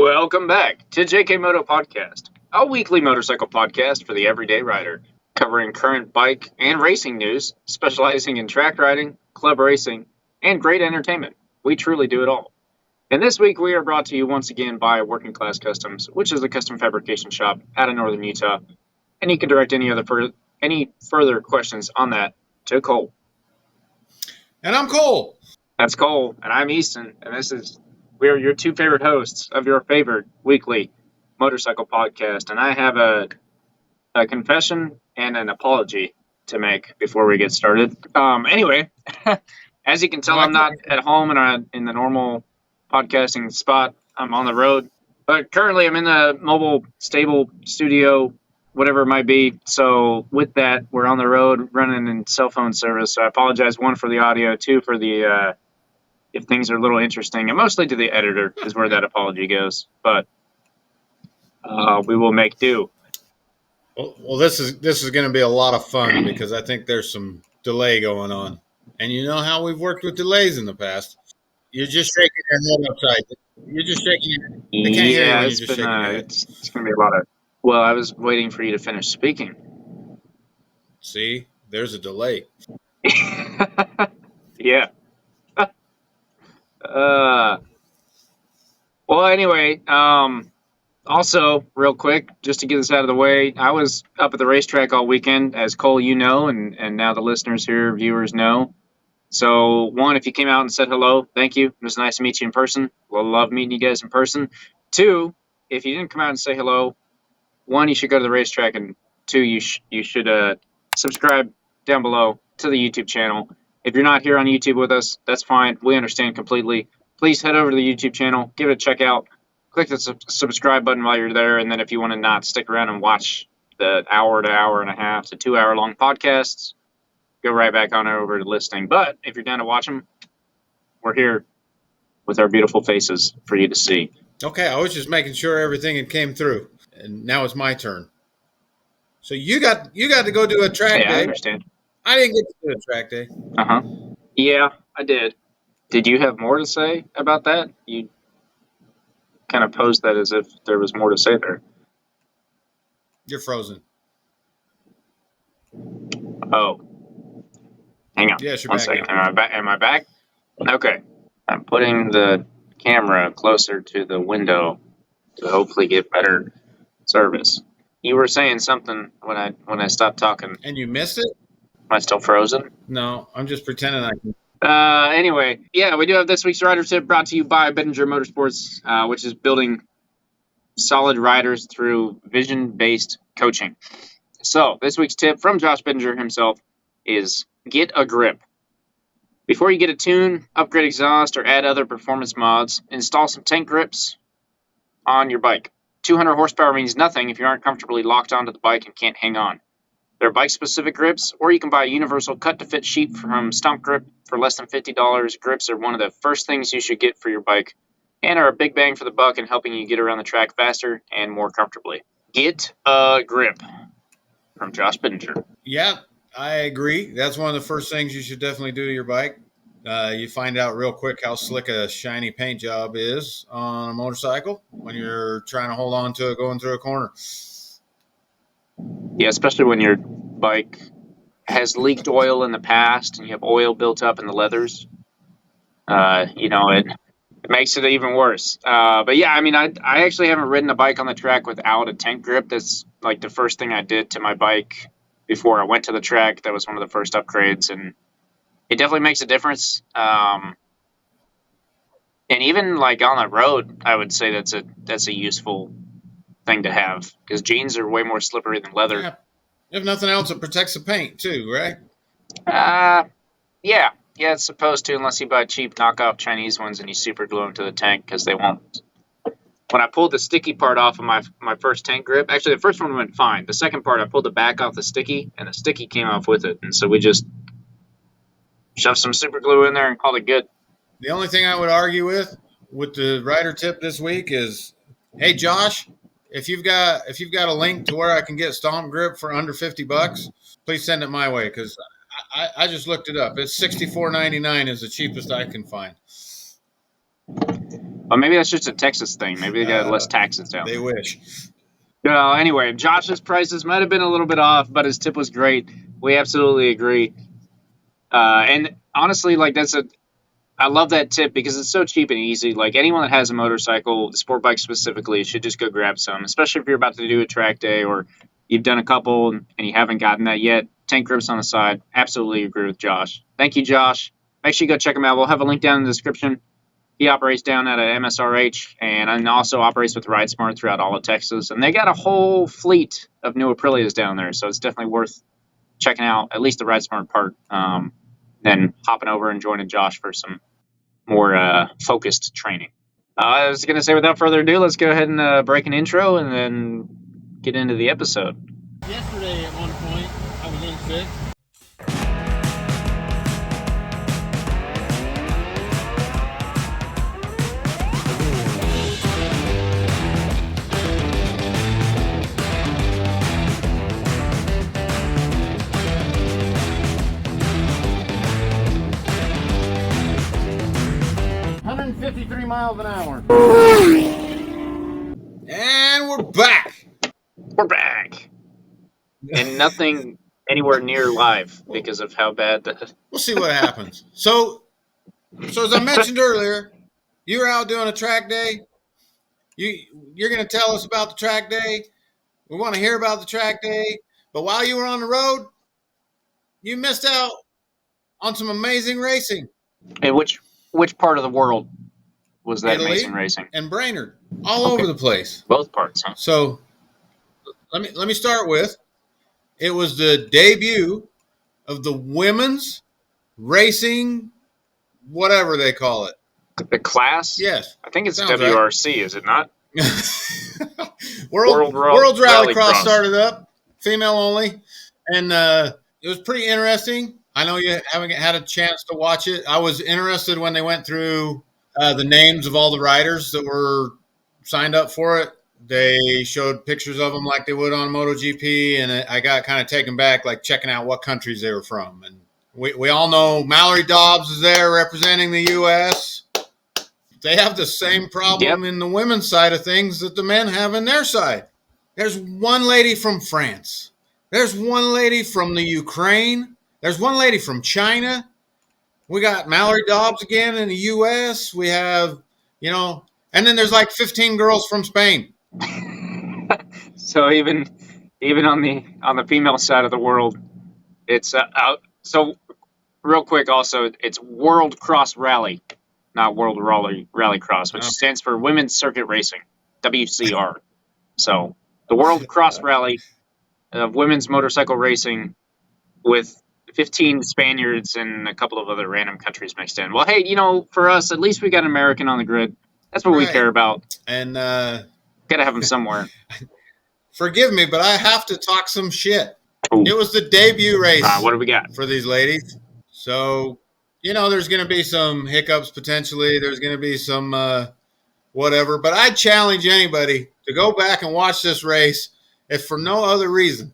Welcome back to JKMoto Podcast, a weekly motorcycle podcast for the everyday rider, covering current bike and racing news, specializing in track riding, club racing, and great entertainment. We truly do it all. And this week we are brought to you once again by Working Class Customs, which is a custom fabrication shop out of northern Utah. And you can direct any further questions on that to Cole. And I'm Cole. That's Cole, and I'm Easton, and we are your two favorite hosts of your favorite weekly motorcycle podcast. And I have a confession and an apology to make before we get started. Anyway, as you can tell, I'm not at home in the normal podcasting spot. I'm on the road, but currently I'm in the mobile stable studio, whatever it might be. So with that, we're on the road running in cell phone service. So I apologize, one, for the audio, two, for the if things are a little interesting, and mostly to the editor is where that apology goes. But we will make do. Well, this is going to be a lot of fun because I think there's some delay going on, and you know how we've worked with delays in the past. You're just shaking your head upside. You're just shaking your head. They can't hear you when you're just shaking your head. It's going to be a lot of. Well, I was waiting for you to finish speaking. See, there's a delay. Yeah. Well, anyway, also, real quick, just to get this out of the way, I was up at the racetrack all weekend, as Cole, you know, and now the listeners here, viewers know. So, one, if you came out and said hello, thank you. It was nice to meet you in person. Love meeting you guys in person. Two, if you didn't come out and say hello, one, you should go to the racetrack, and two, you should subscribe down below to the YouTube channel. If you're not here on YouTube with us, that's fine. We understand completely. Please head over to the YouTube channel, give it a check out, click the subscribe button while you're there, and then if you want to not stick around and watch the hour to hour and a half to 2 hour long podcasts, go right back on over to listening. But if you're down to watch them, we're here with our beautiful faces for you to see. Okay, I was just making sure everything had came through, and now it's my turn. So you got to go do a track day. I understand. I didn't get to do a track day. Yeah, I did. Did you have more to say about that? You kind of posed that as if there was more to say there. You're frozen. Oh. Hang on. Yes, you're One back second. now. Am I back? Okay. I'm putting the camera closer to the window to hopefully get better service. You were saying something when I stopped talking. And you missed it? Am I still frozen? No, I'm just pretending I can. Anyway, yeah, we do have this week's rider tip brought to you by Brainerd Motorsports, which is building solid riders through vision-based coaching. So this week's tip from Josh Bittinger himself is get a grip. Before you get a tune, upgrade exhaust, or add other performance mods, install some tank grips on your bike. 200 horsepower means nothing if you aren't comfortably locked onto the bike and can't hang on. There are bike-specific grips, or you can buy a universal cut-to-fit sheet from Stomp Grip for less than $50. Grips are one of the first things you should get for your bike and are a big bang for the buck in helping you get around the track faster and more comfortably. Get a grip from Josh Bittinger. Yeah, I agree. That's one of the first things you should definitely do to your bike. You find out real quick how slick a shiny paint job is on a motorcycle when you're trying to hold on to it going through a corner. Yeah, especially when your bike has leaked oil in the past and you have oil built up in the leathers. It makes it even worse. But yeah, I mean, I actually haven't ridden a bike on the track without a tank grip. That's like the first thing I did to my bike before I went to the track. That was one of the first upgrades, and it definitely makes a difference. And even like on the road, I would say that's a useful thing to have because jeans are way more slippery than leather. Yeah. If nothing else, it protects the paint too, right? Yeah, it's supposed to, unless you buy cheap knockoff Chinese ones and you super glue them to the tank, because they won't. When I pulled the sticky part off of my first tank grip, actually the first one went fine. The second part, I pulled the back off the sticky, and the sticky came off with it, and so we just shoved some super glue in there and called it good. The only thing I would argue with the rider tip this week is, hey Josh, if you've got a link to where I can get Stomp Grip for under $50, please send it my way because I just looked it up. It's $64.99 is the cheapest I can find. Well, maybe that's just a Texas thing. Maybe they got less taxes down They there. wish. Well, anyway, Josh's prices might have been a little bit off, but his tip was great. We absolutely agree. And honestly, like I love that tip because it's so cheap and easy. Like anyone that has a motorcycle, sport bike specifically, should just go grab some, especially if you're about to do a track day or you've done a couple and you haven't gotten that yet. Tank grips on the side. Absolutely agree with Josh. Thank you, Josh. Make sure you go check him out. We'll have a link down in the description. He operates down at a MSRH and also operates with RideSmart throughout all of Texas. And they got a whole fleet of new Aprilias down there, so it's definitely worth checking out at least the RideSmart part. Then hopping over and joining Josh for some more focused training. I was going to say, without further ado, let's go ahead and break an intro and then get into the episode. Yesterday at one point, I was in sixth. Miles an hour. And we're back. We're back. And nothing anywhere near live because of how bad the... We'll see what happens. So as I mentioned earlier, you were out doing a track day. You're going to tell us about the track day. We want to hear about the track day. But while you were on the road, you missed out on some amazing racing. And which part of the world was that Italy amazing racing? And Brainerd, all over the place. Both parts, huh? So let me start with, it was the debut of the women's racing, whatever they call it. The class? Yes. I think it's Sounds WRC, right. Is it not? World Rallycross started up, female only, and it was pretty interesting. I know you haven't had a chance to watch it. I was interested when they went through the names of all the riders that were signed up for it. They showed pictures of them like they would on MotoGP, and I got kind of taken back, like checking out what countries they were from. And we all know Mallory Dobbs is there representing the U.S. They have the same problem in the women's side of things that the men have in their side. There's one lady from France. There's one lady from the Ukraine. There's one lady from China. We got Mallory Dobbs again in the U.S. We have, and then there's like 15 girls from Spain. So even on the female side of the world, it's out. So real quick, also, it's World Cross Rally, not World Rallycross, which stands for Women's Circuit Racing, WCR. So the World Cross Rally of women's motorcycle racing with 15 Spaniards and a couple of other random countries mixed in. Well, hey, for us, at least we got an American on the grid. That's what we care about. And got to have them somewhere. Forgive me, but I have to talk some shit. Ooh. It was the debut race. What do we got for these ladies? So, there's going to be some hiccups potentially. There's going to be some whatever. But I challenge anybody to go back and watch this race, if for no other reason.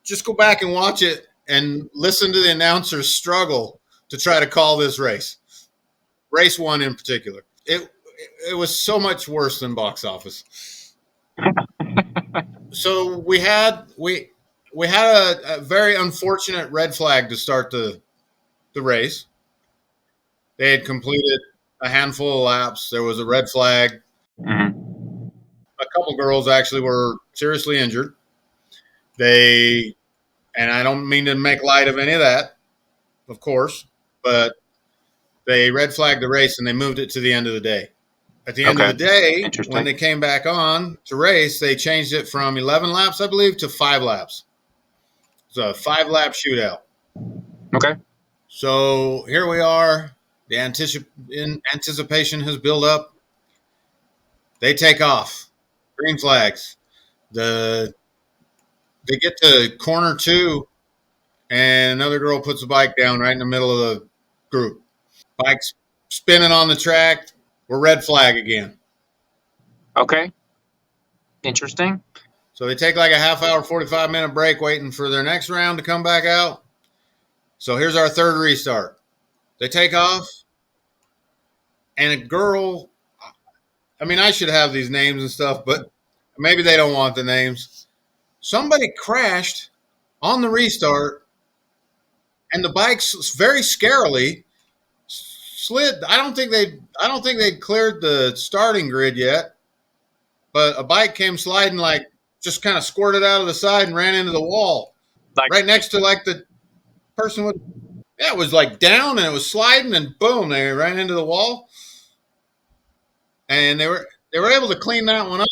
Just go back and watch it and listen to the announcers struggle to try to call this race. Race 1 in particular. It was so much worse than box office. So we had a very unfortunate red flag to start the race. They had completed a handful of laps. There was a red flag. Mm-hmm. A couple girls actually were seriously injured. And I don't mean to make light of any of that, of course, but they red flagged the race and they moved it to the end of the day. At the end of the day, when they came back on to race, they changed it from 11 laps, I believe, to 5 laps. It's a 5-lap shootout. Okay. So here we are. The anticipation has built up. They take off. Green flags. They get to corner 2, and another girl puts a bike down right in the middle of the group. Bike's spinning on the track. We're red flag again. Okay. Interesting. So they take like a half-hour, 45-minute break waiting for their next round to come back out. So here's our third restart. They take off, and a girl. I mean, I should have these names and stuff, but maybe they don't want the names. Somebody crashed on the restart, and the bikes very scarily slid. I don't think they'd cleared the starting grid yet, but a bike came sliding, like just kind of squirted out of the side and ran into the wall Like, right next to like the person with. Yeah, it was like down and it was sliding, and boom, they ran into the wall, and they were able to clean that one up.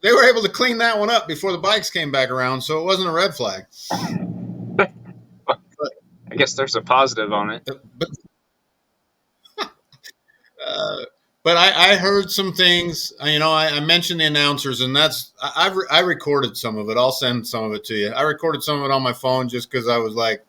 They were able to clean that one up before the bikes came back around, so it wasn't a red flag. I guess there's a positive on it. But but I heard some things. I mentioned the announcers, and I recorded some of it. I'll send some of it to you. I recorded some of it on my phone just because I was like,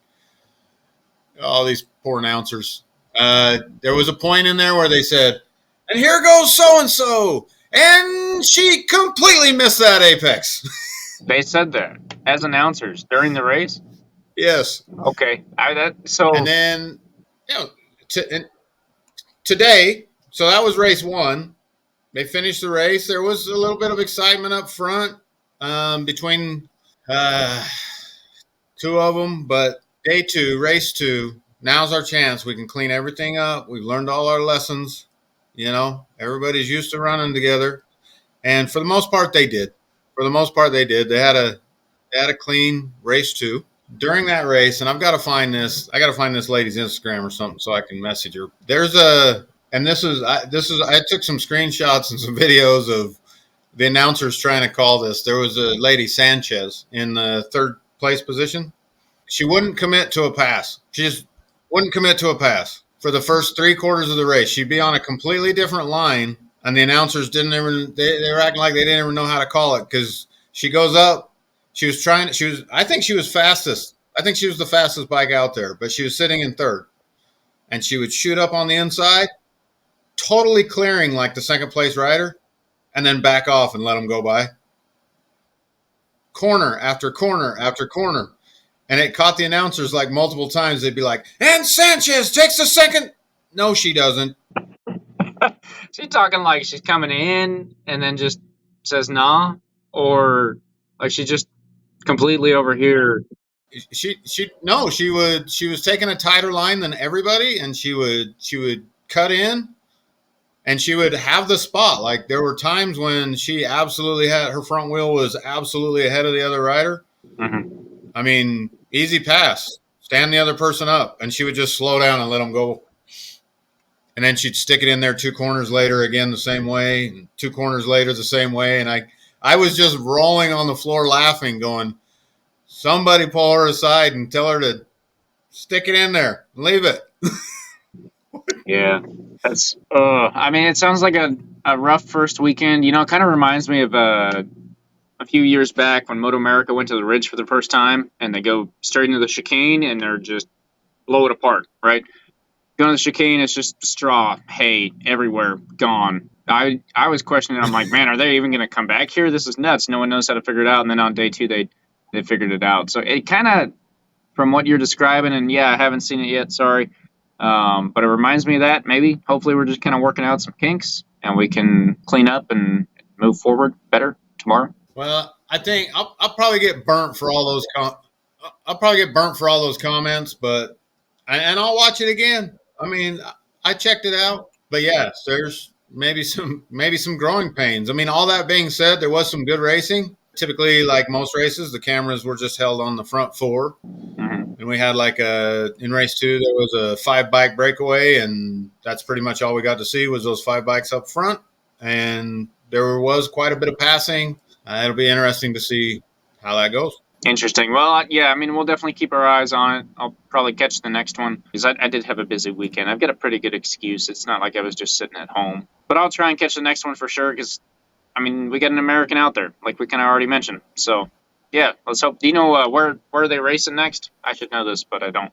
oh, these poor announcers. There was a point in there where they said, and here goes so and so, and she completely missed that apex. They said that as announcers during the race. Yes. Okay. And then, you know, today, so that was race one. They finished the race. There was a little bit of excitement up front between two of them, but day two, race two, now's our chance. We can clean everything up. We've learned all our lessons. Everybody's used to running together, and for the most part, they did. They had a clean race two. During that race, and I've got to find this. I got to find this lady's Instagram or something so I can message her. I took some screenshots and some videos of the announcers trying to call this. There was a lady, Sanchez, in the third place position. She wouldn't commit to a pass. She just wouldn't commit to a pass for the first 3/4 of the race. She'd be on a completely different line, and the announcers they were acting like they didn't even know how to call it, because she goes up. I think she was fastest. I think she was the fastest bike out there, but she was sitting in third. And she would shoot up on the inside, totally clearing like the second place rider, and then back off and let them go by. Corner after corner after corner. And it caught the announcers like multiple times. They'd be like, and Sanchez takes the second. No, she doesn't. She's talking like she's coming in and then just says nah, or like she just completely over here. She was taking a tighter line than everybody, and she would cut in, and she would have the spot. Like, there were times when she absolutely had her front wheel was absolutely ahead of the other rider. Mm-hmm. I mean, easy pass, stand the other person up, and she would just slow down and let them go. And then she'd stick it in there 2 corners later again the same way, and 2 corners later the same way, and I was just rolling on the floor laughing, going, somebody pull her aside and tell her to stick it in there and leave it. Yeah, that's. I mean, it sounds like a rough first weekend. It kind of reminds me of a few years back when Moto America went to the Ridge for the first time, and they go straight into the chicane and they're just blow it apart. Right, going to the chicane, it's just straw, hay everywhere, gone. I was questioning. I'm like, man, are they even going to come back here? This is nuts. No one knows how to figure it out. And then on day two, they figured it out. So it kind of, from what you're describing, and yeah, I haven't seen it yet, sorry. But it reminds me of that. Maybe, hopefully, we're just kind of working out some kinks and we can clean up and move forward better tomorrow. Well, I think I'll probably get burnt for all those. I'll probably get burnt for all those comments, but I'll watch it again. I mean, I checked it out, but yes, there's maybe some growing pains. I mean, all that being said, there was some good racing. Typically, like most races, the cameras were just held on the front 4. Mm-hmm. And we had in race 2, there was a 5-bike breakaway, and that's pretty much all we got to see was those 5 bikes up front. And there was quite a bit of passing. It'll be interesting to see how that goes. Interesting. Well, yeah, I mean, we'll definitely keep our eyes on it. I'll probably catch the next one because I did have a busy weekend. I've got a pretty good excuse. It's not like I was just sitting at home. But I'll try and catch the next one for sure because, I mean, we got an American out there, like we kind of already mentioned. So, yeah, let's hope. Do you know where are they racing next? I should know this, but I don't.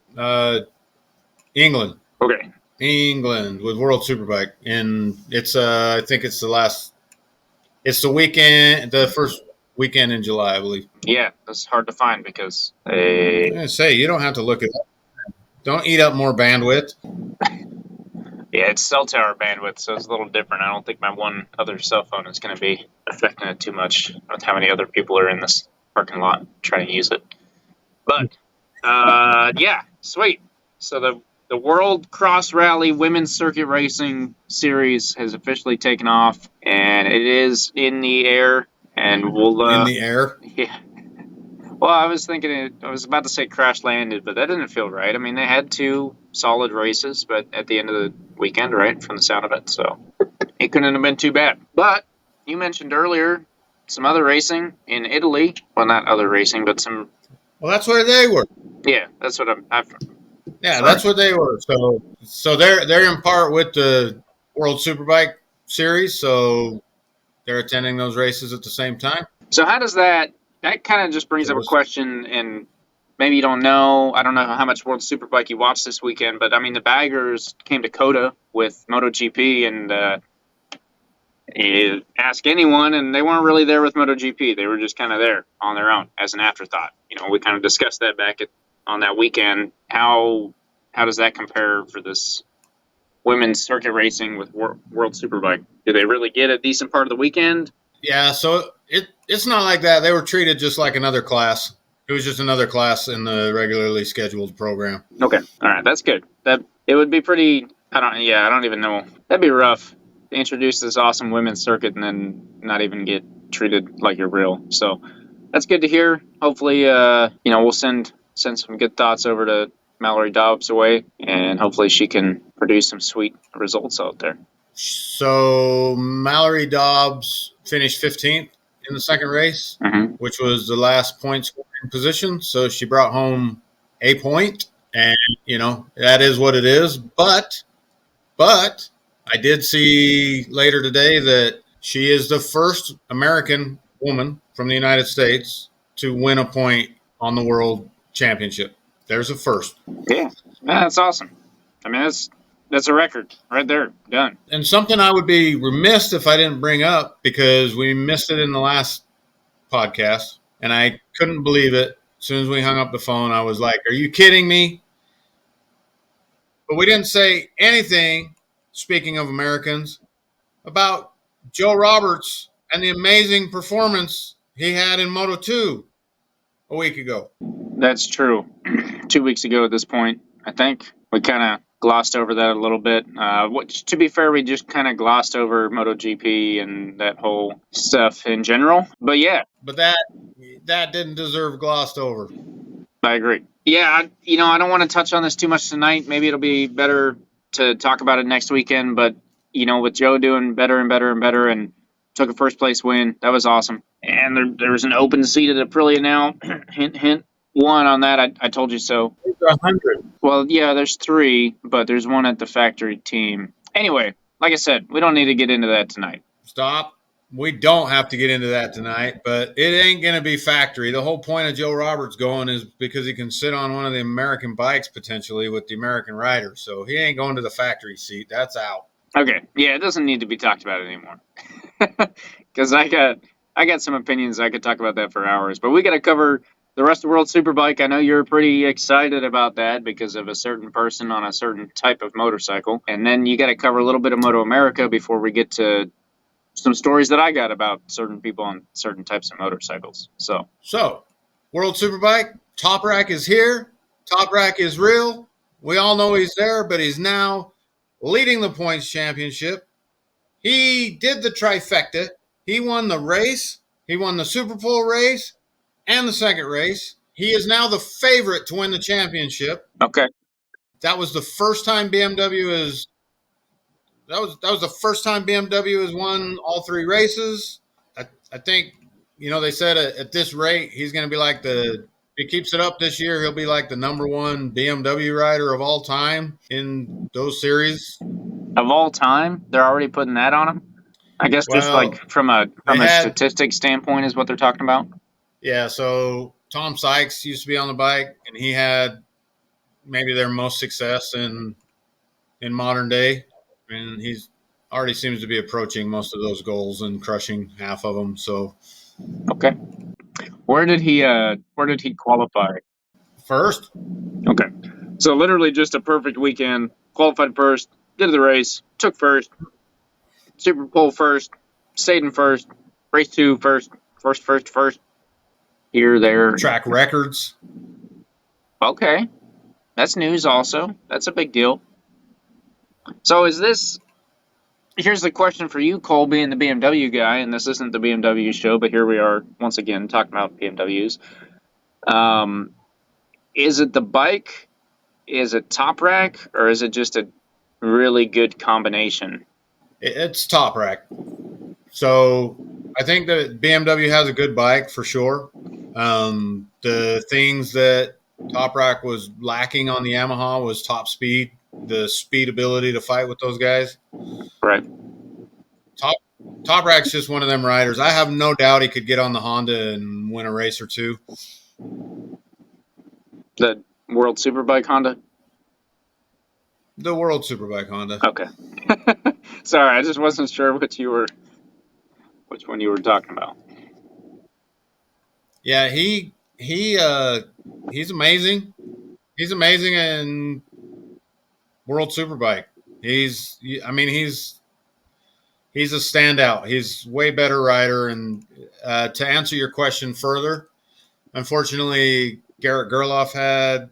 England. Okay. England with World Superbike. And it's, I think it's the weekend, the first weekend in July, I believe. Yeah, that's hard to find because I'm going to say, you don't have to look it up. Don't eat up more bandwidth. Yeah, it's cell tower bandwidth, so it's a little different. I don't think my one other cell phone is going to be affecting it too much with how many other people are in this parking lot trying to use it. But yeah, sweet. So the World Cross Rally Women's Circuit Racing Series has officially taken off, and it is in the air. And we'll In the air. yeah. Well, I was thinking I was about to say crash landed, but that didn't feel right. I mean, they had two solid races, but at the end of the weekend, right, from the sound of it, so it couldn't have been too bad. But you mentioned earlier some other racing in Italy. Well, not other racing, but some. Well, that's where they were. Yeah, that's what Yeah, sorry. that's what they were. So they're in part with the World Superbike Series. So they're attending those races at the same time. So how does that kind of just brings It up a was question, and maybe you don't know. I don't know how much World Superbike you watched this weekend, but I mean the baggers came to Coda with MotoGP, and you ask anyone, and they weren't really there with MotoGP. They were just kind of there on their own as an afterthought. We kind of discussed that back on that weekend. How does that compare for this women's circuit racing with World Superbike? Do they really get a decent part of the weekend? Yeah, so it's not like that. They were treated just like another class. It was just another class in the regularly scheduled program. Okay, all right, that's good. That it would be pretty. I don't even know. That'd be rough to introduce this awesome women's circuit and then not even get treated like you're real. So that's good to hear. Hopefully, we'll send some good thoughts over to Mallory Dobbs away, and hopefully she can produce some sweet results out there. So Mallory Dobbs finished 15th in the second race, Mm-hmm. which was the last point scoring position. So she brought home a point, and that is what it is. But I did see later today that she is the first American woman from the United States to win a point on the World Championship. There's a first. Yeah, that's awesome. I mean, that's a record right there. Done. And something I would be remiss if I didn't bring up, because we missed it in the last podcast, and I couldn't believe it. As soon as we hung up the phone, I was like, are you kidding me? But we didn't say anything, speaking of Americans, about Joe Roberts and the amazing performance he had in Moto 2 a week ago. That's true. 2 weeks ago at this point, I think we kind of glossed over that a little bit. To be fair, we just kind of glossed over MotoGP and that whole stuff in general. But yeah, But that didn't deserve glossed over. I agree. Yeah, I don't want to touch on this too much tonight. Maybe it'll be better to talk about it next weekend. But with Joe doing better and better and better, and took a first place win, that was awesome. And there's an open seat at Aprilia now. Hint, hint. One on that, I told you so. It's 100. Well, yeah, there's three, but there's one at the factory team. Anyway, like I said, we don't need to get into that tonight. Stop. We don't have to get into that tonight, but it ain't going to be factory. The whole point of Joe Roberts going is because he can sit on one of the American bikes potentially with the American riders. So he ain't going to the factory seat. That's out. Okay, yeah, it doesn't need to be talked about anymore. Because I got some opinions. I could talk about that for hours, but we got to cover the rest of World Superbike. I know you're pretty excited about that because of a certain person on a certain type of motorcycle. And then you got to cover a little bit of Moto America before we get to some stories that I got about certain people on certain types of motorcycles. So World Superbike, Toprak is here. Toprak is real. We all know he's there, but he's now leading the points championship. He did the trifecta. He won the race. He won the Superpole race and the second race. He is now the favorite to win the championship. okay, That was the first time BMW has won all three races. I think they said at this rate he's going to be like if he keeps it up this year, he'll be like the number one BMW rider of all time in those series. of all time, they're already putting that on him. I guess just like from a statistic standpoint is what they're talking about. Yeah, so Tom Sykes used to be on the bike, and he had maybe their most success in modern day, and he's already seems to be approaching most of those goals and crushing half of them. So, okay, where did he qualify? First. Okay, so literally just a perfect weekend. Qualified first, did the race, took first, Super Bowl first, stayed in first, race 2 first, here, there. Track records. Okay, that's news also. That's a big deal. So here's the question for you, Cole, being the BMW guy, and this isn't the BMW show, but here we are once again talking about BMWs. Is it the bike? Is it Toprak, or is it just a really good combination? It's Toprak. So I think that BMW has a good bike for sure. The things that Toprak was lacking on the Yamaha was top speed, the speed ability to fight with those guys. Right. Toprak's just one of them riders. I have no doubt he could get on the Honda and win a race or two. The World Superbike Honda? The World Superbike Honda. Okay. Sorry, I just wasn't sure which one you were talking about. Yeah, he's amazing. He's amazing in World Superbike. He's a standout. He's way better rider. And to answer your question further, unfortunately, Garrett Gerloff had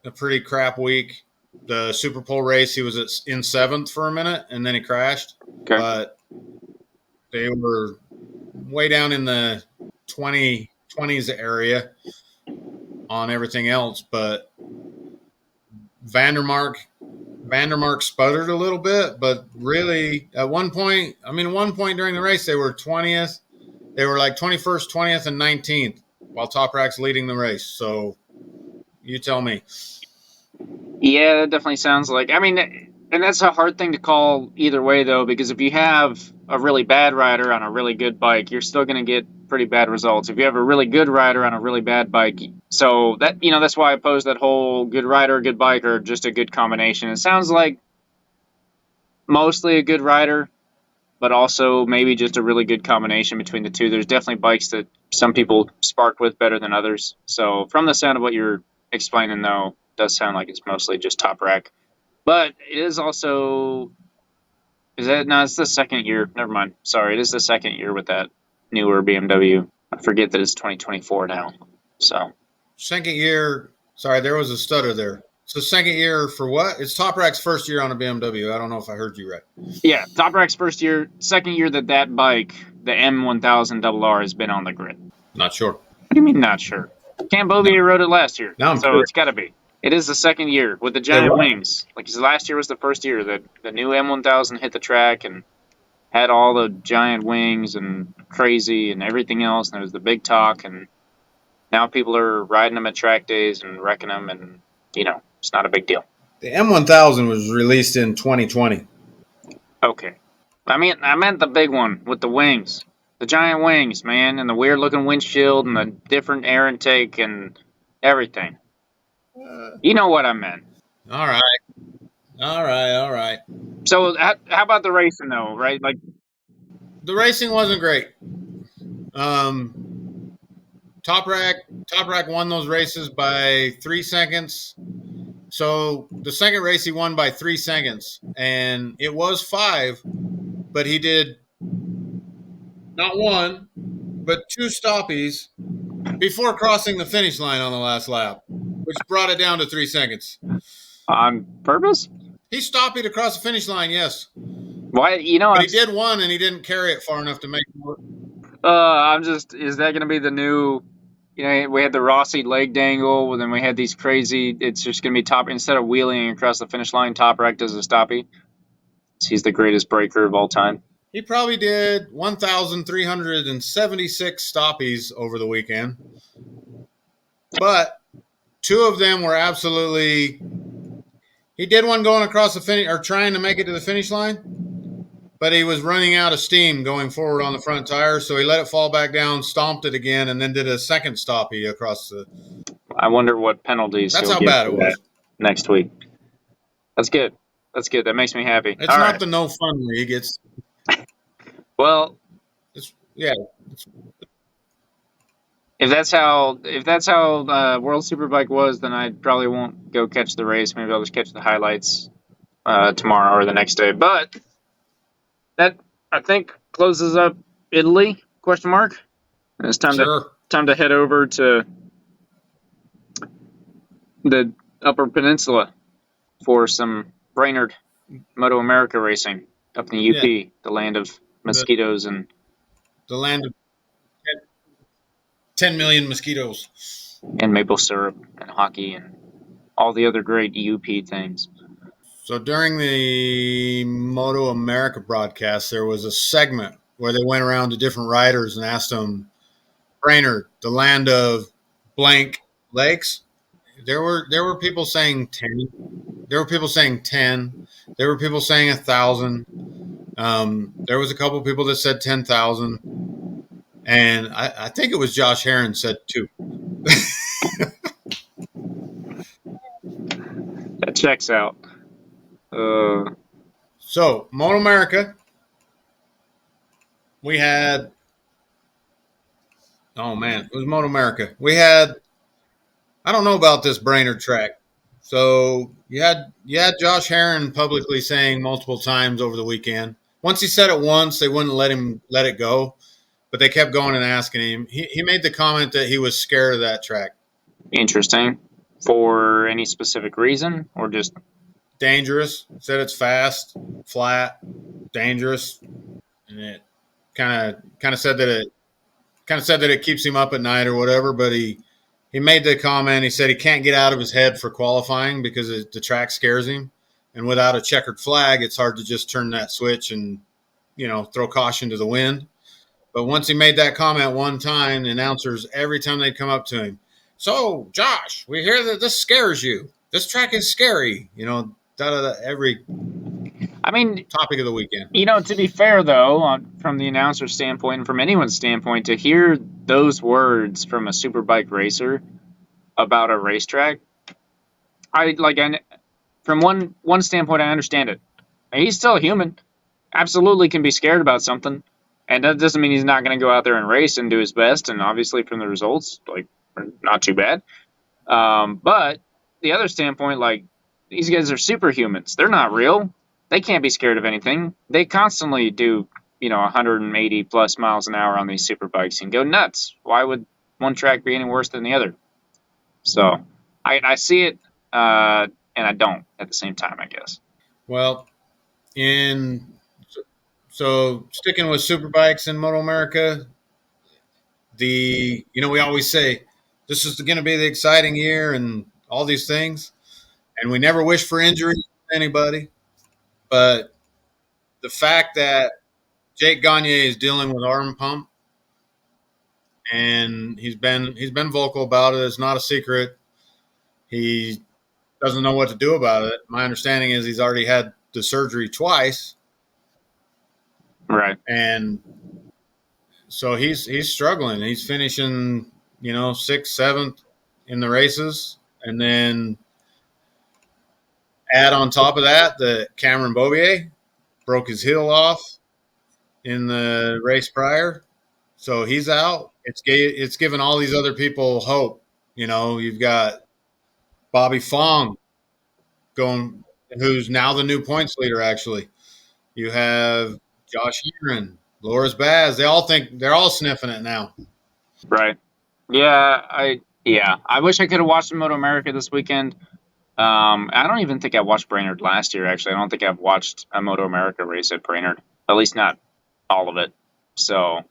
a pretty crap week. The Super Bowl race, he was in 7th for a minute, and then he crashed. Okay. But they were way down in the 20s area on everything else. But Vandermark sputtered a little bit, but really at one point during the race, they were 20th. They were like 21st, 20th, and 19th while Toprak's leading the race. So you tell me. Yeah, that definitely sounds like, and that's a hard thing to call either way, though, because if you have a really bad rider on a really good bike, you're still going to get pretty bad results. If you have a really good rider on a really bad bike, so that's why I posed that whole good rider, good bike, or just a good combination. It sounds like mostly a good rider, but also maybe just a really good combination between the two. There's definitely bikes that some people spark with better than others. So from the sound of what you're explaining, though, does sound like it's mostly just Toprak. But it is also, it's the second year. Never mind. Sorry, it is the second year with that newer BMW. I forget that it's 2024 now. So second year. Sorry, there was a stutter there. So second year for what? It's Toprak's first year on a BMW. I don't know if I heard you right. Yeah, Toprak's second year that bike, the M1000RR, has been on the grid. Not sure. What do you mean not sure? Cambovia rode it last year, No, so sure. It's got to be. It is the second year with the giant wings. Like last year was the first year that the new M1000 hit the track and had all the giant wings and crazy and everything else, and it was the big talk. And now people are riding them at track days and wrecking them, and it's not a big deal. The M1000 was released in 2020. Okay, I meant the big one with the wings, the giant wings, man, and the weird looking windshield and the different air intake and everything. You know what I meant. All right. So how about the racing, though, right? Like, the racing wasn't great. Toprak won those races by 3 seconds. So the second race he won by 3 seconds, and it was 5, but he did not 1, but 2 stoppies before crossing the finish line on the last lap, which brought it down to 3 seconds. On purpose? He stoppied across the finish line, yes. Why? But he did 1, and he didn't carry it far enough to make it work. Is that going to be the new, we had the Rossi leg dangle, and then we had these crazy, it's just going to be instead of wheeling across the finish line, Toprak does a stoppie. He's the greatest breaker of all time. He probably did 1,376 stoppies over the weekend. But 2 of them were absolutely... He did one going across the finish, or trying to make it to the finish line, but he was running out of steam going forward on the front tire, so he let it fall back down, stomped it again, and then did a second stoppie across the... I wonder what penalties That's how bad it was. Next week. That's good. That makes me happy. It's not the no fun league. It's... Well... Yeah. If that's how World Superbike was, then I probably won't go catch the race. Maybe I'll just catch the highlights tomorrow or the next day. But that, I think, closes up Italy? Question mark. And it's Sure. time to head over to the Upper Peninsula for some Brainerd Moto America racing up in the Yeah. UP, the land of mosquitoes and The land of 10 million mosquitoes. maple syrup and hockey and all the other great UP things. So during the Moto America broadcast, there was a segment where they went around to different riders and asked them, Brainerd, the land of blank lakes. There were people saying 10. There were people saying 10. There were people saying 1,000. There was a couple of people that said 10,000. And I think it was Josh Herron said 2. That checks out. So, Moto America, we had, oh man, it was Moto America. We had, I don't know about this Brainerd track. So you had Josh Herron publicly saying multiple times over the weekend. Once he said it once, they wouldn't let it go, but they kept going and asking him. He made the comment that he was scared of that track. Interesting. For any specific reason, or just Dangerous. Said it's fast, flat, dangerous, and it kind of said that it keeps him up at night or whatever. But he made the comment. He said he can't get out of his head for qualifying because the track scares him, and without a checkered flag, it's hard to just turn that switch and throw caution to the wind. But once he made that comment one time, the announcers every time they'd come up to him, so Josh, we hear that this scares you. This track is scary. Every topic of the weekend. To be fair, though, from the announcer's standpoint and from anyone's standpoint, to hear those words from a superbike racer about a racetrack, from one standpoint, I understand it. He's still a human. Absolutely can be scared about something. And that doesn't mean he's not going to go out there and race and do his best. And obviously from the results, not too bad. But the other standpoint, these guys are superhumans. They're not real. They can't be scared of anything. They constantly do, 180 plus miles an hour on these super bikes and go nuts. Why would one track be any worse than the other? So I see it, and I don't at the same time, I guess. Well, so sticking with superbikes in Moto America, we always say this is going to be the exciting year and all these things, and we never wish for injury to anybody. But the fact that Jake Gagne is dealing with arm pump, and he's been vocal about it. It's not a secret. He doesn't know what to do about it. My understanding is he's already had the surgery twice. Right. And so he's struggling. He's finishing, 6th, 7th in the races. And then add on top of that that Cameron Beaubier broke his heel off in the race prior. So he's out. It's given all these other people hope. You've got Bobby Fong going, who's now the new points leader, actually. You have Josh Heron, Loris Baz. They're all sniffing it now. Right. Yeah. I wish I could have watched Moto America this weekend. I don't even think I watched Brainerd last year, actually. I don't think I've watched a Moto America race at Brainerd, at least not all of it. So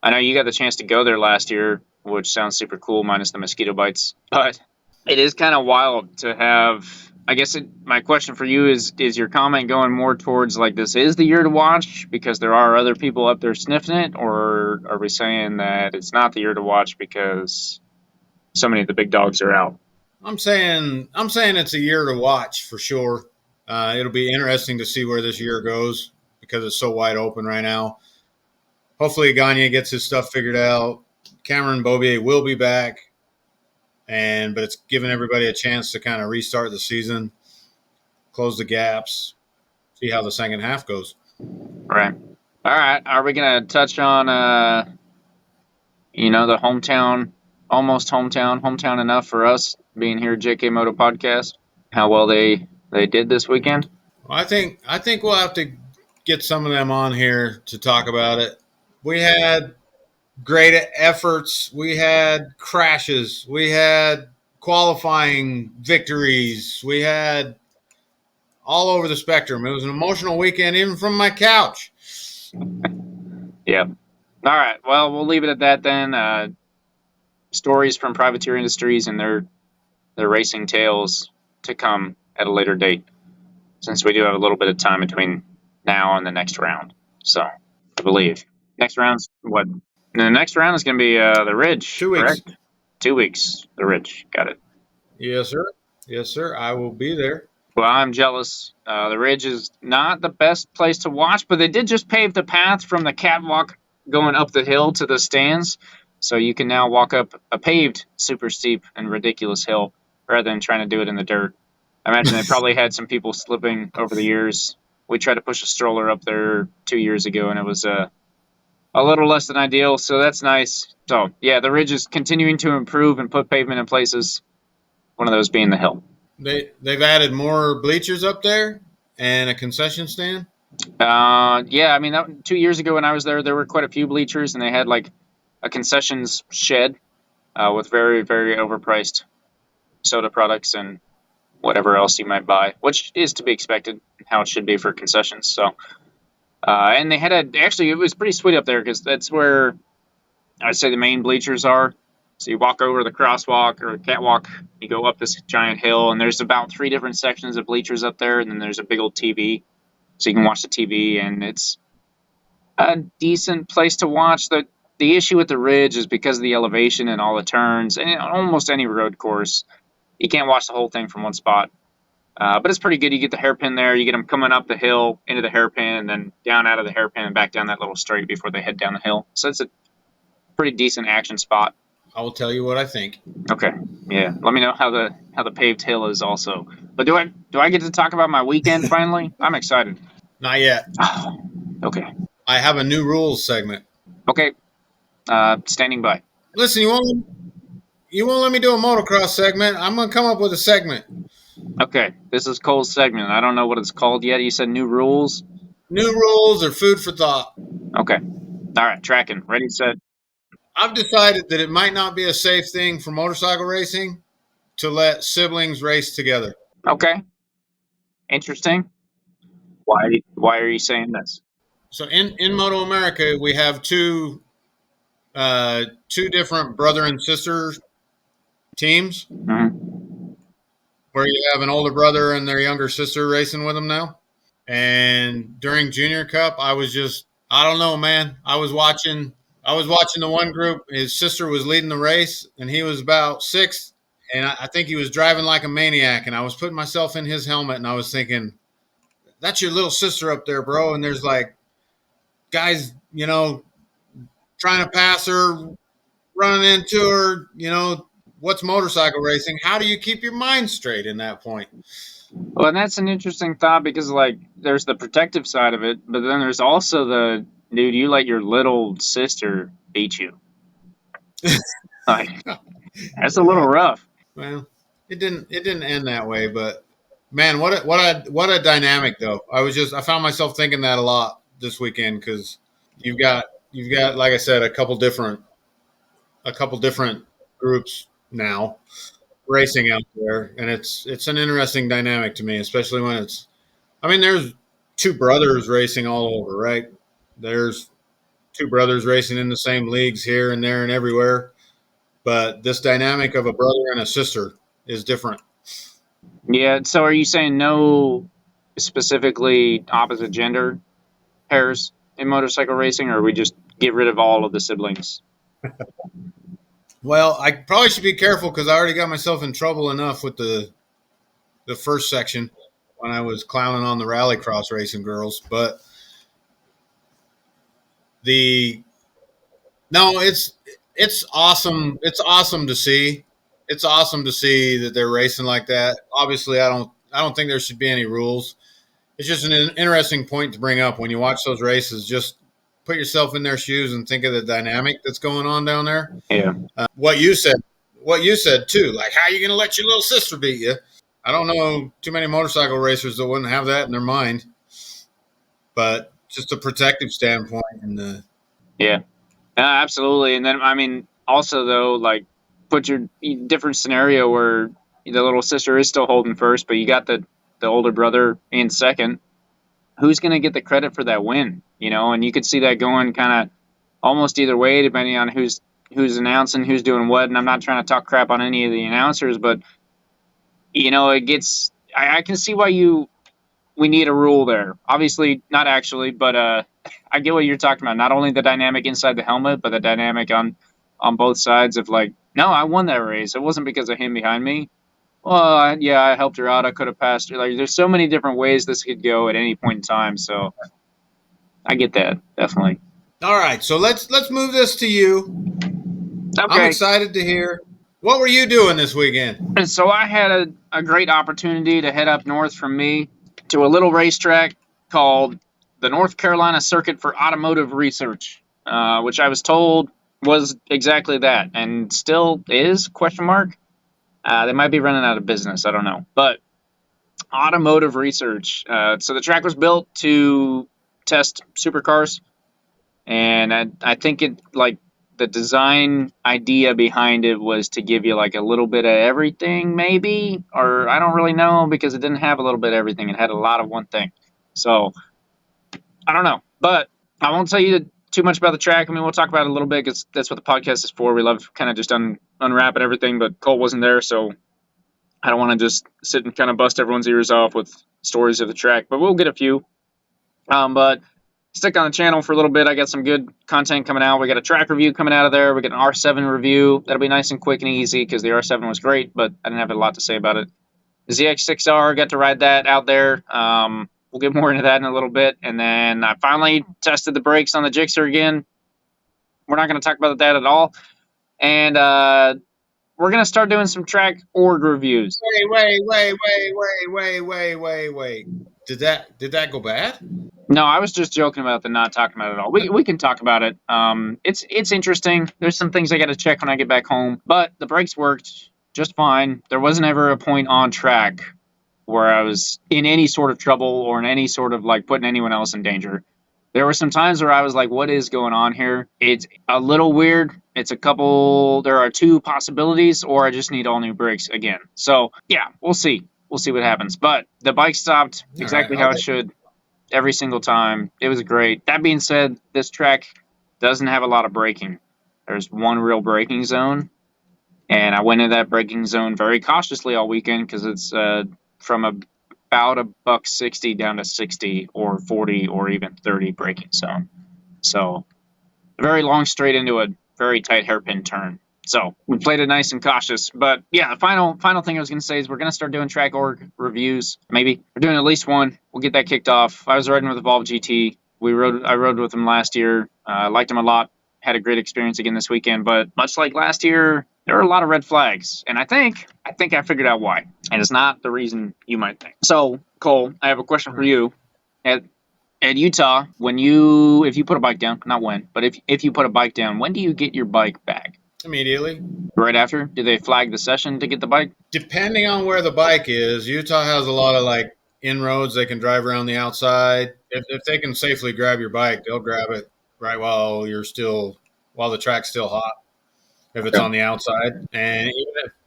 I know you got the chance to go there last year, which sounds super cool, minus the mosquito bites. But it is kind of wild to have. I guess my question for you is your comment going more towards this is the year to watch because there are other people up there sniffing it, or are we saying that it's not the year to watch because so many of the big dogs are out? I'm saying it's a year to watch for sure. It'll be interesting to see where this year goes because it's so wide open right now. Hopefully Gagne gets his stuff figured out. Cameron Beaubier will be back. But it's given everybody a chance to kind of restart the season, close the gaps, see how the second half goes. Right. All right. Are we going to touch on, the hometown enough for us being here at JKMoto Podcast, how well they did this weekend? I think we'll have to get some of them on here to talk about it. We had great efforts. We had crashes. We had qualifying victories. We had all over the spectrum. It was an emotional weekend, even from my couch. Yeah. All right. Well, we'll leave it at that then. Stories from privateer industries and their racing tales to come at a later date, since we do have a little bit of time between now and the next round. So, I believe next round's what? The next round is going to be the Ridge. 2 weeks. Correct? 2 weeks. The Ridge. Got it. Yes, sir. Yes, sir. I will be there. Well, I'm jealous. The Ridge is not the best place to watch, but they did just pave the path from the catwalk going up the hill to the stands. So you can now walk up a paved, super steep and ridiculous hill rather than trying to do it in the dirt. I imagine they probably had some people slipping over the years. We tried to push a stroller up there 2 years ago, and it was a little less than ideal, so that's nice. So, yeah, the Ridge is continuing to improve and put pavement in places, one of those being the hill. They've added more bleachers up there and a concession stand. Yeah, I mean, 2 years ago when I was there were quite a few bleachers, and they had like a concessions shed with very, very overpriced soda products and whatever else you might buy, which is to be expected, how it should be for concessions. So, and they had actually, it was pretty sweet up there because that's where I'd say the main bleachers are. So you walk over the crosswalk or catwalk, you go up this giant hill, and there's about 3 different sections of bleachers up there, and then there's a big old TV, so you can watch the TV, and it's a decent place to watch. The issue with the Ridge is because of the elevation and all the turns, and almost any road course, you can't watch the whole thing from one spot. But it's pretty good. You get the hairpin there, you get them coming up the hill into the hairpin, and then down out of the hairpin and back down that little straight before they head down the hill. So it's a pretty decent action spot. I will tell you what I think. Okay. Yeah. Let me know how the paved hill is also. But do I get to talk about my weekend finally? I'm excited. Not yet. Oh, okay. I have a new rules segment. Okay. Standing by. Listen, you won't let me do a motocross segment. I'm gonna come up with a segment. Okay. This is Cole's segment. I don't know what it's called yet. You said new rules? New rules are food for thought. Okay. All right. Tracking. Ready, set. I've decided that it might not be a safe thing for motorcycle racing to let siblings race together. Okay. Interesting. Why are you saying this? So in Moto America, we have two different brother and sister teams, where you have an older brother and their younger sister racing with them now. And during Junior Cup, I don't know, man. I was watching the one group. His sister was leading the race, and he was about 6th. And I think he was driving like a maniac. And I was putting myself in his helmet, and I was thinking, that's your little sister up there, bro. And there's like guys, trying to pass her, running into her, what's motorcycle racing? How do you keep your mind straight in that point? Well, and that's an interesting thought because, like, there's the protective side of it, but then there's also the, dude, you let your little sister beat you. Like, that's a little rough. Well, it didn't end that way, but man, what a dynamic though. I found myself thinking that a lot this weekend because you've got like I said a couple different groups now racing out there, and it's an interesting dynamic to me, especially when there's 2 brothers racing all over, right? There's 2 brothers racing in the same leagues here and there and everywhere, but this dynamic of a brother and a sister is different. Yeah. So, are you saying no specifically opposite gender pairs in motorcycle racing, or we just get rid of all of the siblings? Well, I probably should be careful because I already got myself in trouble enough with the first section when I was clowning on the rallycross racing girls. But it's awesome. It's awesome to see. It's awesome to see that they're racing like that. Obviously, I don't think there should be any rules. It's just an interesting point to bring up when you watch those races. Just put yourself in their shoes and think of the dynamic that's going on down there. Yeah. What you said too, like how are you going to let your little sister beat you? I don't know too many motorcycle racers that wouldn't have that in their mind, but just a protective standpoint. And Yeah, absolutely. And then, I mean, also though, like, put your different scenario where the little sister is still holding first, but you got the older brother in second. Who's going to get the credit for that win? You know, and you could see that going kind of almost either way, depending on who's announcing, who's doing what. And I'm not trying to talk crap on any of the announcers, but you know, it gets. I can see why we need a rule there. Obviously, not actually, but I get what you're talking about. Not only the dynamic inside the helmet, but the dynamic on both sides of like, no, I won that race. It wasn't because of him behind me. Well, yeah, I helped her out. I could have passed her. Like, there's so many different ways this could go at any point in time. So I get that, definitely. all right, so let's move this to you. I'm Okay. excited to hear. What were you doing this weekend? And so I had a great opportunity to head up north from me to a little racetrack called the North Carolina Circuit for Automotive Research, which I was told was exactly that and still is, question mark. They might be running out of business. I don't know. But Automotive Research. So the track was built to test supercars. And I think it, like, the design idea behind it was to give you like a little bit of everything, maybe, or I don't really know because it didn't have a little bit of everything. It had a lot of one thing. So I don't know, but I won't tell you too much about the track. I mean, we'll talk about it a little bit because that's what the podcast is for. We love kind of just unwrapping everything, but Cole wasn't there, so I don't want to just sit and kind of bust everyone's ears off with stories of the track, but we'll get a few. But stick on the channel for a little bit. I got some good content coming out. We got a track review coming out of there. We got an R7 review. That'll be nice and quick and easy because the R7 was great, but I didn't have a lot to say about it. The ZX6R, got to ride that out there. We'll get more into that in a little bit. And then I finally tested the brakes on the Gixxer again. We're not going to talk about that at all. And we're going to start doing some track org reviews. Wait. Did that go bad? No, I was just joking about the not talking about it at all. We can talk about it. It's interesting. There's some things I got to check when I get back home, but the brakes worked just fine. There wasn't ever a point on track where I was in any sort of trouble or in any sort of like putting anyone else in danger. There were some times where I was like, what is going on here? It's a little weird. There are two possibilities, or I just need all new brakes again. So yeah, we'll see. We'll see what happens. But the bike stopped exactly how it should every single time. It was great. That being said, this track doesn't have a lot of braking. There's one real braking zone, and I went into that braking zone very cautiously all weekend because it's from about a $160 down to 60 or 40 or even 30 braking zone. So very long straight into a very tight hairpin turn. So we played it nice and cautious. But yeah, the final thing I was going to say is we're going to start doing track org reviews. Maybe we're doing at least one. We'll get that kicked off. I was riding with Evolve GT. I rode with him last year. Liked him a lot. Had a great experience again this weekend. But much like last year, there were a lot of red flags. And I think I figured out why. And it's not the reason you might think. So, Cole, I have a question for you. At Utah, if you put a bike down, not when, but if you put a bike down, when do you get your bike back? Immediately. Right after? Do they flag the session to get the bike? Depending on where the bike is, Utah has a lot of like inroads. They can drive around the outside. If they can safely grab your bike, they'll grab it right while the track's still hot. If it's on the outside, and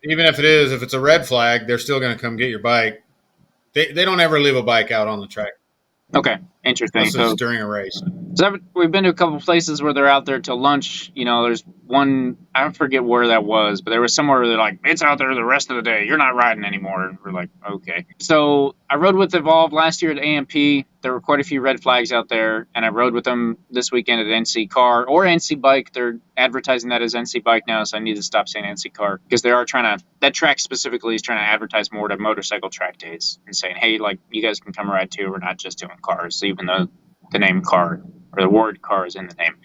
even if it's a red flag, they're still going to come get your bike. They don't ever leave a bike out on the track. Okay, interesting. Unless it's during a race. So we've been to a couple places where they're out there till lunch. You know, there's one, I forget where that was, but there was somewhere where they're like, it's out there the rest of the day. You're not riding anymore. And we're like, okay. So I rode with Evolve last year at AMP. There were quite a few red flags out there, and I rode with them this weekend at NCCAR or NCBIKE. They're advertising that as NCBIKE now, so I need to stop saying NCCAR because they are that track specifically is trying to advertise more to motorcycle track days and saying, hey, like, you guys can come ride too. We're not just doing cars, even though the name car or the word car is in the name.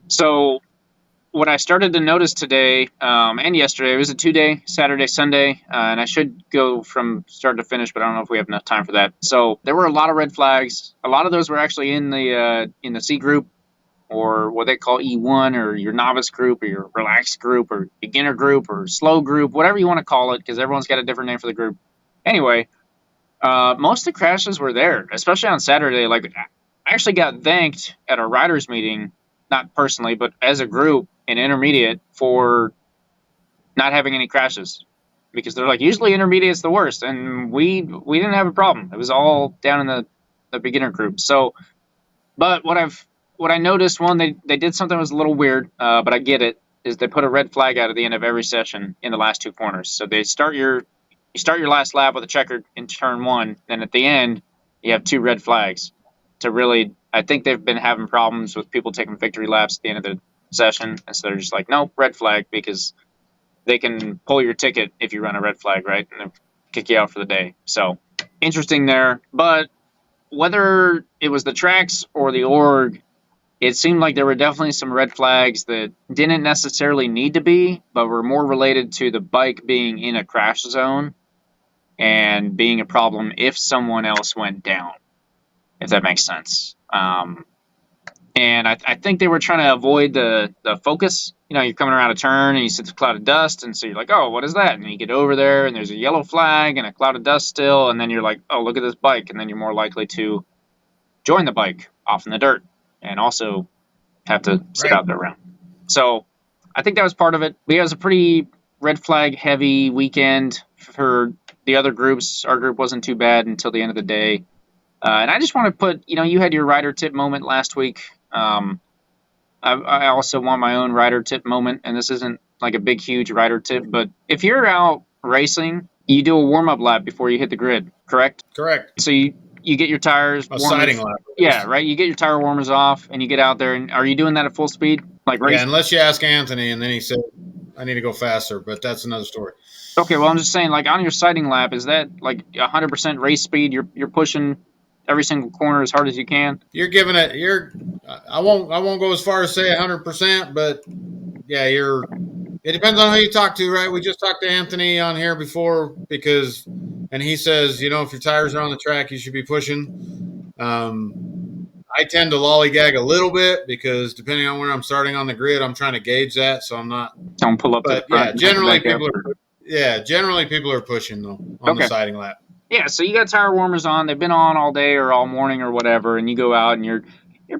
So what I started to notice today and yesterday, it was a 2-day, Saturday, Sunday, and I should go from start to finish, but I don't know if we have enough time for that. So there were a lot of red flags. A lot of those were actually in the C group, or what they call E1, or your novice group, or your relaxed group, or beginner group, or slow group, whatever you want to call it, because everyone's got a different name for the group. Anyway, most of the crashes were there, especially on Saturday. Like, I actually got thanked at a riders meeting, not personally, but as a group in intermediate for not having any crashes, because they're like, usually intermediate's the worst, and we didn't have a problem. It was all down in the beginner group. So, but what I noticed, one, they did something that was a little weird, but I get it, is they put a red flag out at the end of every session in the last two corners. So they start your last lap with a checkered in turn one, and at the end you have two red flags to really. I think they've been having problems with people taking victory laps at the end of the session, and so they're just like, nope, red flag, because they can pull your ticket if you run a red flag, right, and kick you out for the day. So interesting there, but whether it was the tracks or the org, it seemed like there were definitely some red flags that didn't necessarily need to be, but were more related to the bike being in a crash zone and being a problem if someone else went down, if that makes sense. And I think they were trying to avoid the focus. You know, you're coming around a turn and you see the cloud of dust, and so you're like, oh, what is that? And you get over there and there's a yellow flag and a cloud of dust still, and then you're like, oh, look at this bike, and then you're more likely to join the bike off in the dirt and also have to sit out there around. So I think that was part of it. But yeah, it was a pretty red flag heavy weekend for the other groups. Our group wasn't too bad until the end of the day. And I just want to put, you had your rider tip moment last week. I also want my own rider tip moment, and this isn't like a big, huge rider tip, but if you're out racing, you do a warm-up lap before you hit the grid, correct? Correct. So you get your tires a siding lap. Yeah, right. You get your tire warmers off, and you get out there. And are you doing that at full speed, like racing? Yeah, unless you ask Anthony, and then he said, "I need to go faster," but that's another story. Okay, well, I'm just saying, like on your siding lap, is that like 100% race speed? You're pushing every single corner as hard as you can. You're giving it. I won't go as far as say 100%, but yeah, It depends on who you talk to, right? We just talked to Anthony on here before and he says, if your tires are on the track, you should be pushing. I tend to lollygag a little bit because depending on where I'm starting on the grid, I'm trying to gauge that, so I'm not. Don't pull up. But yeah, generally people are pushing though on the siding lap. Yeah, so you got tire warmers on. They've been on all day or all morning or whatever, and you go out and you're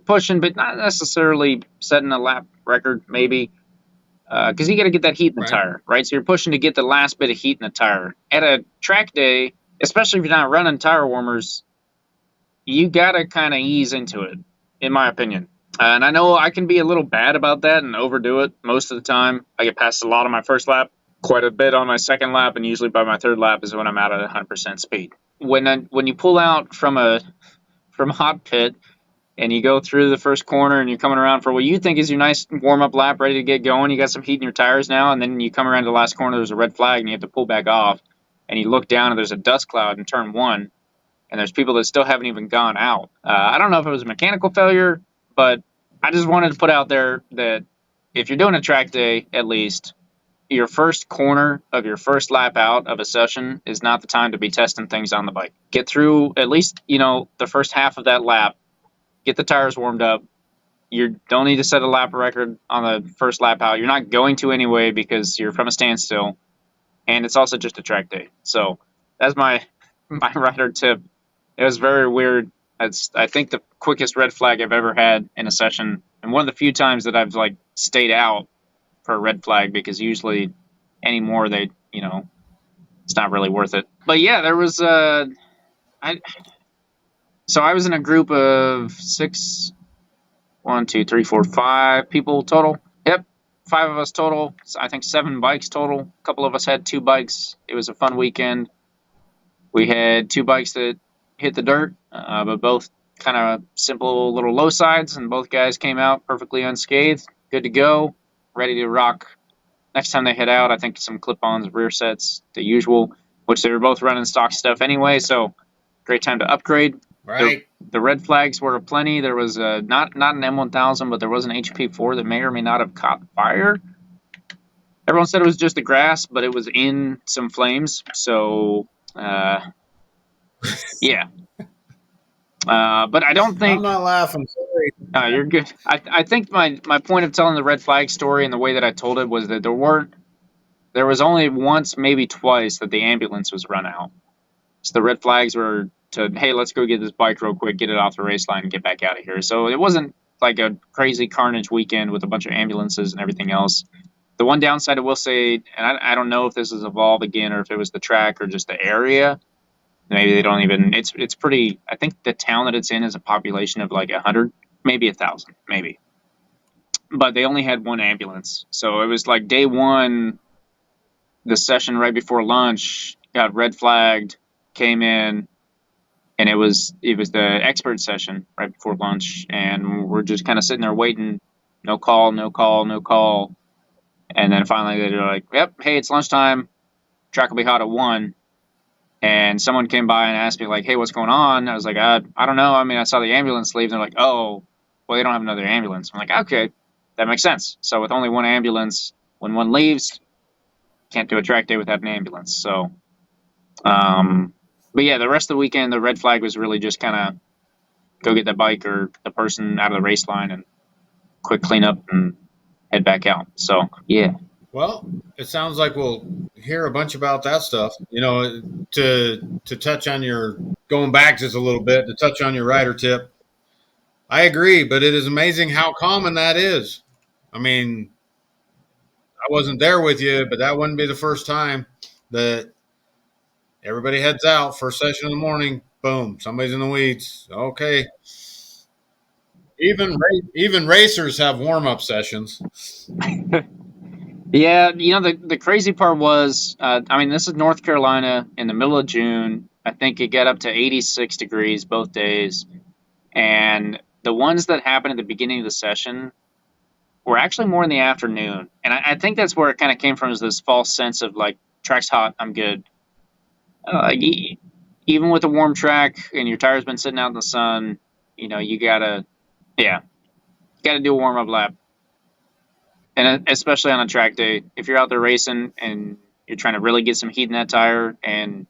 pushing, but not necessarily setting a lap record, maybe, because you got to get that heat in the tire, right? So you're pushing to get the last bit of heat in the tire. At a track day, especially if you're not running tire warmers, you got to kind of ease into it, in my opinion. And I know I can be a little bad about that and overdo it most of the time. I get past a lot on my first lap, quite a bit on my second lap, and usually by my third lap is when I'm out at 100% speed. When you pull out from hot pit and you go through the first corner and you're coming around for what you think is your nice warm-up lap, ready to get going, you got some heat in your tires now, and then you come around to the last corner, there's a red flag, and you have to pull back off, and you look down and there's a dust cloud in turn one, and there's people that still haven't even gone out. I don't know if it was a mechanical failure, but I just wanted to put out there that if you're doing a track day, at least, your first corner of your first lap out of a session is not the time to be testing things on the bike. Get through at least, the first half of that lap, get the tires warmed up. You don't need to set a lap record on the first lap out. You're not going to anyway because you're from a standstill, and it's also just a track day. So that's my rider tip. It was very weird. It's, I think, the quickest red flag I've ever had in a session, and one of the few times that I've stayed out for a red flag, because usually anymore they, it's not really worth it. But yeah, there was so I was in a group of 5 people total. Yep, 5 of us total. I think 7 bikes total. A couple of us had 2 bikes. It was a fun weekend. We had 2 bikes that hit the dirt, but both kind of simple little low sides, and both guys came out perfectly unscathed, good to go, ready to rock. Next time they head out, I think some clip-ons, rear sets, the usual, which they were both running stock stuff anyway, so great time to upgrade. Right. The red flags were aplenty. There was not an M1000, but there was an HP4 that may or may not have caught fire. Everyone said it was just the grass, but it was in some flames, so yeah. But I don't think... I'm not laughing. Sorry. No, you're good. I think my point of telling the red flag story and the way that I told it was that there was only once, maybe twice, that the ambulance was run out. So the red flags were to, hey, let's go get this bike real quick, get it off the race line, and get back out of here. So it wasn't like a crazy carnage weekend with a bunch of ambulances and everything else. The one downside I will say, and I don't know if this has evolved again or if it was the track or just the area. Maybe they don't even. It's pretty. I think the town that it's in is a population of like 100, maybe 1,000, maybe. But they only had one ambulance, so it was like day one. The session right before lunch got red flagged, came in, and it was the expert session right before lunch, and we're just kind of sitting there waiting. No call, no call, no call. And then finally they're like, yep, hey, it's lunchtime. Track will be hot at 1. And someone came by and asked me, like, hey, what's going on? I was like, I don't know. I mean, I saw the ambulance leave. They're like, oh, well, they don't have another ambulance. I'm like, okay, that makes sense. So with only one ambulance, when one leaves, can't do a track day without an ambulance. So, but yeah, the rest of the weekend, the red flag was really just kind of go get the bike or the person out of the race line and quick cleanup and head back out. So, yeah. Well, it sounds like we'll hear a bunch about that stuff. To touch on your going back just a little bit, to touch on your rider tip. I agree, but it is amazing how common that is. I mean, I wasn't there with you, but that wouldn't be the first time that everybody heads out first session in the morning. Boom, somebody's in the weeds. Okay. Even racers have warm up sessions. Yeah, the crazy part was, I mean, this is North Carolina in the middle of June. I think it got up to 86 degrees both days. And the ones that happened at the beginning of the session were actually more in the afternoon. And I think that's where it kind of came from, is this false sense of like, track's hot, I'm good. Even with a warm track and your tire's been sitting out in the sun, you gotta do a warm-up lap. And especially on a track day, if you're out there racing and you're trying to really get some heat in that tire, and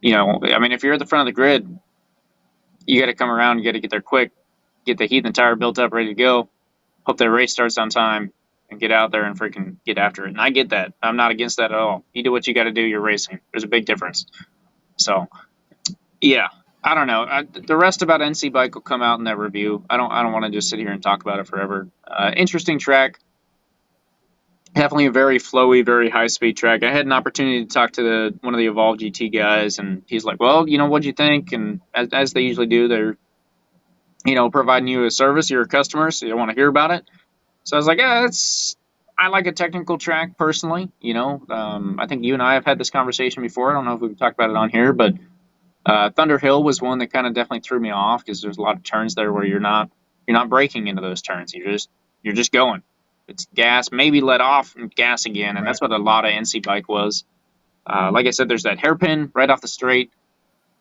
I mean, if you're at the front of the grid, you got to come around, you got to get there quick, get the heat in the tire built up, ready to go. Hope the race starts on time, and get out there and freaking get after it. And I get that. I'm not against that at all. You do what you got to do. You're racing. There's a big difference. So, yeah, I don't know. The rest about NCBIKE will come out in that review. I don't want to just sit here and talk about it forever. Interesting track. Definitely a very flowy, very high-speed track. I had an opportunity to talk to one of the Evolve GT guys, and he's like, well, what'd you think? And as they usually do, they're, providing you a service. You're a customer, so you want to hear about it. So I was like, yeah, I like a technical track personally. I think you and I have had this conversation before. I don't know if we've talked about it on here, but Thunder Hill was one that kind of definitely threw me off, because there's a lot of turns there where you're not braking into those turns. You're just going. It's gas, maybe let off and gas again, and that's what a lot of NCBIKE was. Like I said, there's that hairpin right off the straight,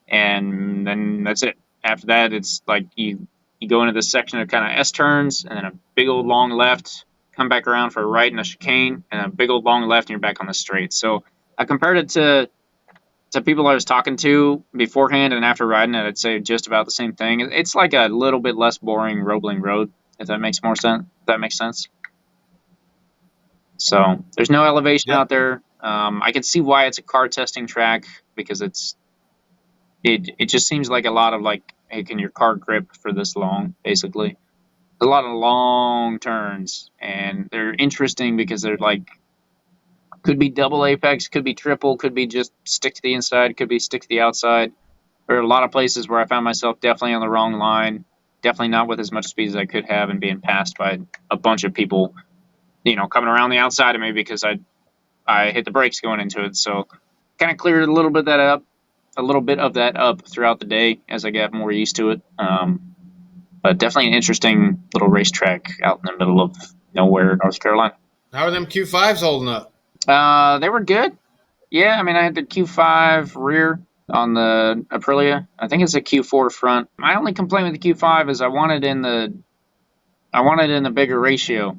and then that's it. After that, it's like you go into this section of kind of S turns, and then a big old long left, come back around for a right and a chicane, and a big old long left, and you're back on the straight. So I compared it to people I was talking to beforehand and after riding it. I'd say just about the same thing. It's like a little bit less boring Roebling Road, if that makes more sense. If that makes sense. So there's no elevation out there. I can see why it's a car testing track, because it just seems like a lot of like, hey, can your car grip for this long, basically. A lot of long turns, and they're interesting because they're like, could be double apex, could be triple, could be just stick to the inside, could be stick to the outside. There are a lot of places where I found myself definitely on the wrong line, definitely not with as much speed as I could have, and being passed by a bunch of people, coming around the outside of me because I hit the brakes going into it. So kind of cleared a little bit of that up throughout the day as I got more used to it. But definitely an interesting little racetrack out in the middle of nowhere, North Carolina. How are them Q5s holding up? They were good. Yeah, I mean, I had the Q5 rear on the Aprilia. I think it's a Q4 front. My only complaint with the Q5 is I wanted in the bigger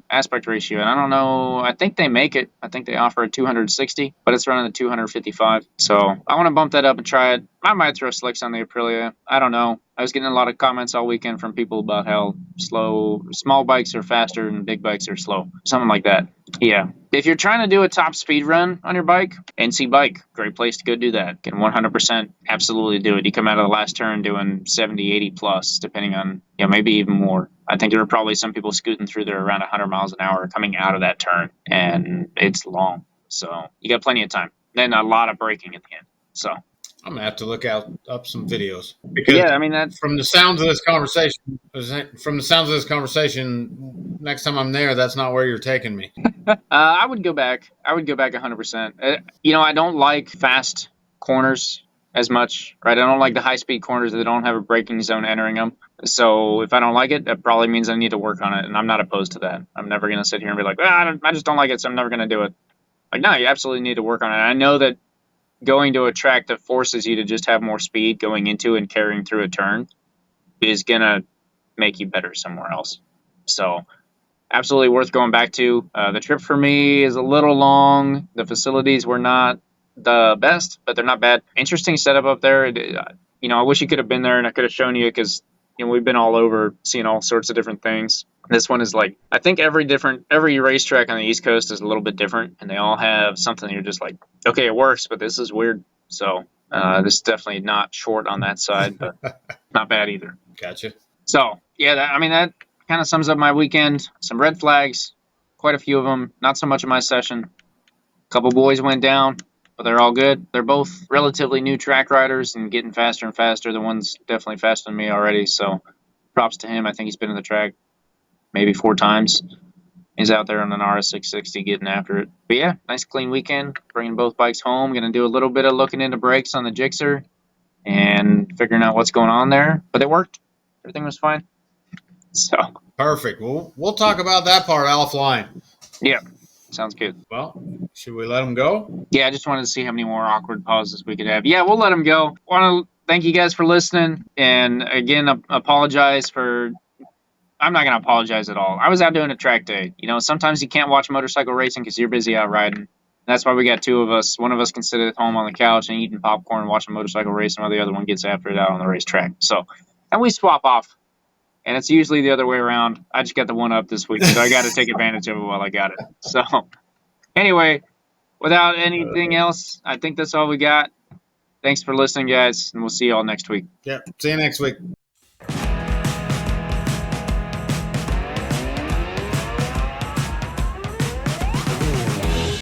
aspect ratio, and I don't know. I think they make it. I think they offer a 260, but it's running a 255. So I want to bump that up and try it. I might throw slicks on the Aprilia. I don't know. I was getting a lot of comments all weekend from people about how small bikes are faster and big bikes are slow. Something like that. Yeah. If you're trying to do a top speed run on your bike, NCBIKE, great place to go do that. Can 100% absolutely do it. You come out of the last turn doing 70, 80 plus, depending on, maybe even more. I think there are probably some people scooting through there around 100 miles an hour coming out of that turn, and it's long. So you got plenty of time. Then a lot of braking at the end. So I'm gonna have to look up some videos because yeah, I mean that. from the sounds of this conversation, next time I'm there, that's not where you're taking me. I would go back. I would go back 100%. I don't like fast corners as much, right? I don't like the high speed corners that don't have a braking zone entering them. So if I don't like it, that probably means I need to work on it, and I'm not opposed to that. I'm never going to sit here and be like, I just don't like it, so I'm never going to do it. Like, no, you absolutely need to work on it. I know that going to a track that forces you to just have more speed going into and carrying through a turn is going to make you better somewhere else. So absolutely worth going back to. The trip for me is a little long. The facilities were not the best, but they're not bad. Interesting setup up there. I wish you could have been there and I could have shown you because we've been all over seeing all sorts of different things. This one is like, I think every racetrack on the East Coast is a little bit different, and they all have something you're just like, okay, it works, but this is weird. So this is definitely not short on that side, but not bad either. Gotcha. So yeah, that kind of sums up my weekend. Some red flags, quite a few of them. Not so much in my session. A couple boys went down, but they're all good. They're both relatively new track riders and getting faster and faster. The one's definitely faster than me already, so props to him. I think he's been in the track maybe 4 times. He's out there on an RS660 getting after it. But yeah, nice clean weekend. Bringing both bikes home. Going to do a little bit of looking into brakes on the Gixxer and figuring out what's going on there. But it worked. Everything was fine. So perfect. We'll talk about that part offline. Yeah, sounds good. Well, should we let them go? Yeah, I just wanted to see how many more awkward pauses we could have. Yeah, we'll let them go. Want to thank you guys for listening, and again, apologize for. I'm not going to apologize at all. I was out doing a track day. Sometimes you can't watch motorcycle racing because you're busy out riding. That's why we got 2 of us. One of us can sit at home on the couch and eating popcorn and watching motorcycle racing, while the other one gets after it out on the racetrack. So, and we swap off. And it's usually the other way around. I just got the one up this week, so I got to take advantage of it while I got it. So, anyway, without anything else, I think that's all we got. Thanks for listening, guys, and we'll see you all next week. Yeah, see you next week.